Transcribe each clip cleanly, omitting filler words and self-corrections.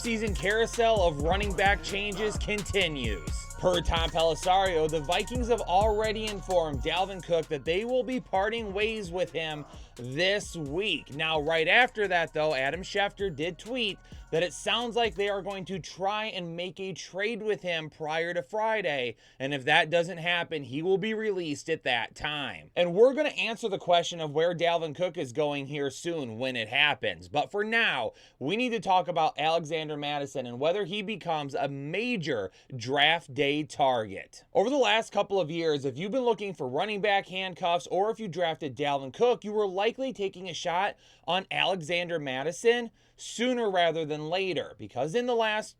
offseason carousel of running back changes continues. Per Tom Pelissero, the Vikings have already informed Dalvin Cook that they will be parting ways with him this week. Now, right after that, though, Adam Schefter did tweet that it sounds like they are going to try and make a trade with him prior to Friday, and if that doesn't happen, he will be released at that time. And we're going to answer the question of where Dalvin Cook is going here soon when it happens. But for now, we need to talk about Alexander Mattison and whether he becomes a major draft day target. Over the last couple of years, if you've been looking for running back handcuffs or if you drafted Dalvin Cook, you were likely taking a shot on Alexander Mattison sooner rather than later, because in the last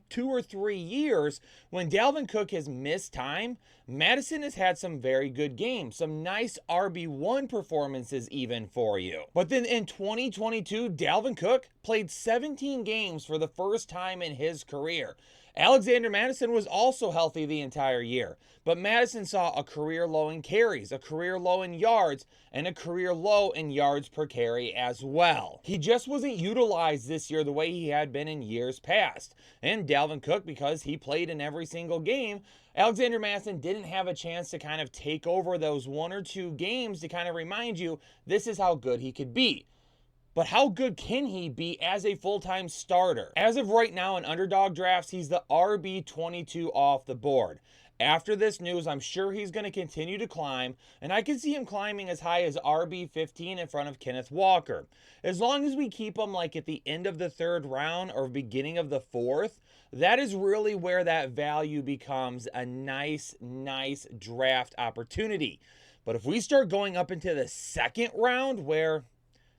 2 or 3 years, when Dalvin Cook has missed time, Mattison has had some very good games, some nice RB1 performances even for you. But then in 2022, Dalvin Cook played 17 games for the first time in his career. Alexander Mattison was also healthy the entire year, but Mattison saw a career low in carries, a career low in yards, and a career low in yards per carry as well. He just wasn't utilized this year the way he had been in years past. And Dalvin Cook, because he played in every single game, Alexander Mattison didn't have a chance to kind of take over those 1 or 2 games to kind of remind you this is how good he could be. But how good can he be as a full-time starter? As of right now in underdog drafts, he's the RB22 off the board. After this news, I'm sure he's going to continue to climb, and I can see him climbing as high as RB15 in front of Kenneth Walker. As long as we keep him like at the end of the 3rd round or beginning of the 4th, that is really where that value becomes a nice draft opportunity. But if we start going up into the 2nd round, where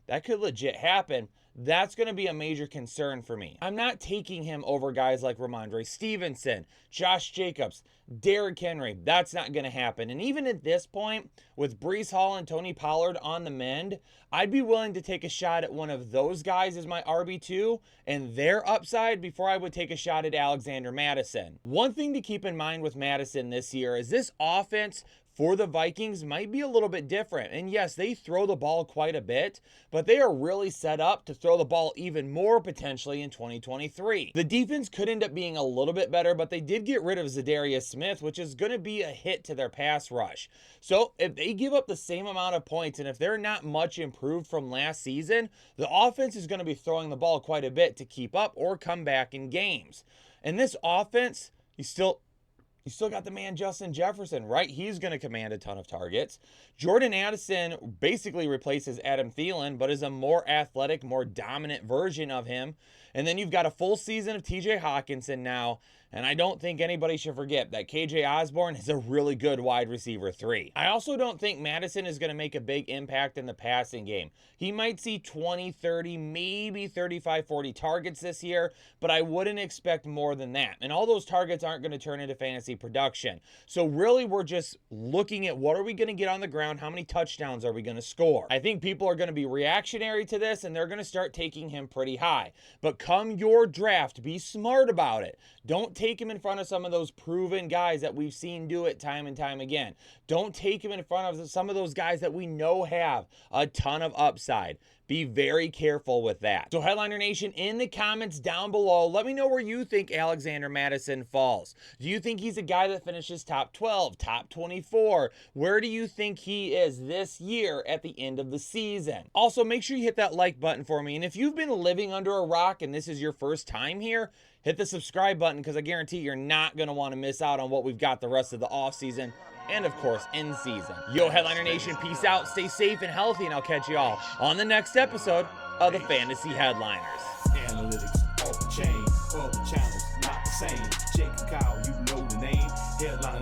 that could legit happen, that's going to be a major concern for me. I'm not taking him over guys like Ramondre Stevenson, Josh Jacobs, Derrick Henry. That's not going to happen. And even at this point, with Breece Hall and Tony Pollard on the mend, I'd be willing to take a shot at one of those guys as my RB2 and their upside before I would take a shot at Alexander Mattison. One thing to keep in mind with Mattison this year is this offense for the Vikings might be a little bit different. And yes, they throw the ball quite a bit, but they are really set up to throw the ball even more potentially in 2023. The defense could end up being a little bit better, but they did get rid of Zadarius Smith, which is going to be a hit to their pass rush. So if they give up the same amount of points, and if they're not much improved from last season, the offense is going to be throwing the ball quite a bit to keep up or come back in games. And this offense, you still got the man Justin Jefferson, right? He's going to command a ton of targets. Jordan Addison basically replaces Adam Thielen, but is a more athletic, more dominant version of him. And then you've got a full season of TJ Hawkinson now. And I don't think anybody should forget that KJ Osborne is a really good wide receiver 3. I also don't think Mattison is going to make a big impact in the passing game. He might see 20, 30, maybe 35, 40 targets this year, but I wouldn't expect more than that. And all those targets aren't going to turn into fantasy production. So really, we're just looking at what are we going to get on the ground? How many touchdowns are we going to score? I think people are going to be reactionary to this, and they're going to start taking him pretty high. But come your draft, be smart about it. Don't take him in front of some of those proven guys that we've seen do it time and time again. Don't take him in front of some of those guys that we know have a ton of upside. Be very careful with that. So Headliner Nation, in the comments down below, let me know where you think Alexander Mattison falls. Do you think he's a guy that finishes top 12, top 24? Where do you think he is this year at the end of the season? Also, make sure you hit that like button for me. And if you've been living under a rock and this is your first time here, hit the subscribe button, because I guarantee you're not going to want to miss out on what we've got the rest of the offseason and, of course, in season. Yo, Headliner Nation, peace out, stay safe and healthy, and I'll catch you all on the next episode of the Fantasy Headliners. Analytics off the chain, all the channels not the same. Jake and Kyle, you know the name. Headliner